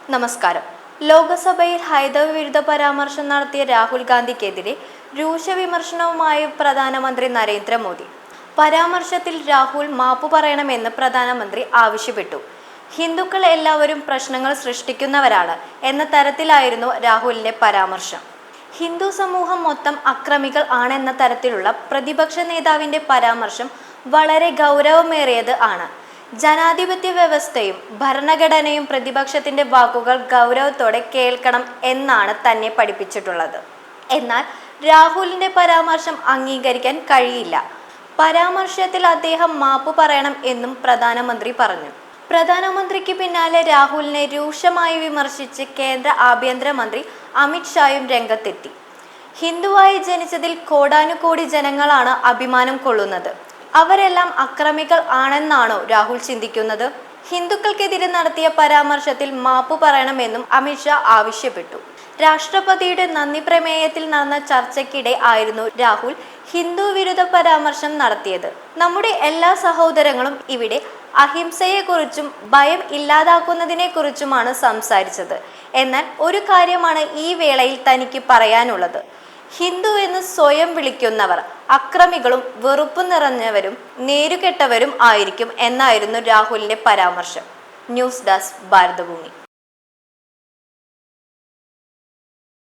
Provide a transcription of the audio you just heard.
നമസ്കാരം. ലോക്സഭയിൽ ഹൈന്ദവ വിരുദ്ധ പരാമർശം നടത്തിയ രാഹുൽ ഗാന്ധിക്കെതിരെ രൂക്ഷ വിമർശനവുമായി പ്രധാനമന്ത്രി നരേന്ദ്രമോദി. പരാമർശത്തിൽ രാഹുൽ മാപ്പു പറയണമെന്ന് പ്രധാനമന്ത്രി ആവശ്യപ്പെട്ടു. ഹിന്ദുക്കൾ എല്ലാവരും പ്രശ്നങ്ങൾ സൃഷ്ടിക്കുന്നവരാണ് എന്ന തരത്തിലായിരുന്നു രാഹുലിന്റെ പരാമർശം. ഹിന്ദു സമൂഹം മൊത്തം അക്രമികൾ ആണെന്ന തരത്തിലുള്ള പ്രതിപക്ഷ നേതാവിന്റെ പരാമർശം വളരെ ഗൗരവമേറിയത് ആണ്. ജനാധിപത്യ വ്യവസ്ഥയും ഭരണഘടനയും പ്രതിപക്ഷത്തിന്റെ വാക്കുകൾ ഗൗരവത്തോടെ കേൾക്കണം എന്നാണ് തന്നെ പഠിപ്പിച്ചിട്ടുള്ളത്. എന്നാൽ രാഹുലിന്റെ പരാമർശം അംഗീകരിക്കാൻ കഴിയില്ല. പരാമർശത്തിൽ അദ്ദേഹം മാപ്പു പറയണം എന്നും പ്രധാനമന്ത്രി പറഞ്ഞു. പ്രധാനമന്ത്രിക്ക് പിന്നാലെ രാഹുലിനെ രൂക്ഷമായി വിമർശിച്ച് കേന്ദ്ര ആഭ്യന്തരമന്ത്രി അമിത് ഷായും രംഗത്തെത്തി. ഹിന്ദുവായി ജനിച്ചതിൽ കോടാനുകോടി ജനങ്ങളാണ് അഭിമാനം കൊള്ളുന്നത്. അവരെല്ലാം അക്രമികൾ ആണെന്നാണോ രാഹുൽ ചിന്തിക്കുന്നത്? ഹിന്ദുക്കൾക്കെതിരെ നടത്തിയ പരാമർശത്തിൽ മാപ്പു പറയണമെന്നും അമിത് ഷാ ആവശ്യപ്പെട്ടു. രാഷ്ട്രപതിയുടെ നന്ദി പ്രമേയത്തിൽ നടന്ന ചർച്ചയ്ക്കിടെ ആയിരുന്നു രാഹുൽ ഹിന്ദു വിരുദ്ധ പരാമർശം നടത്തിയത്. നമ്മുടെ എല്ലാ സഹോദരങ്ങളും ഇവിടെ അഹിംസയെക്കുറിച്ചും ഭയം ഇല്ലാതാക്കുന്നതിനെക്കുറിച്ചുമാണ് സംസാരിച്ചത്. എന്നാൽ ഒരു കാര്യമാണ് ഈ വേളയിൽ തനിക്ക് പറയാനുള്ളത്. ഹിന്ദു എന്ന് സ്വയം വിളിക്കുന്നവർ അക്രമികളും വെറുപ്പ് നിറഞ്ഞവരും നേരുകെട്ടവരും ആയിരിക്കും എന്നായിരുന്നു രാഹുലിന്റെ പരാമർശം. News desk Bharathabhoomi.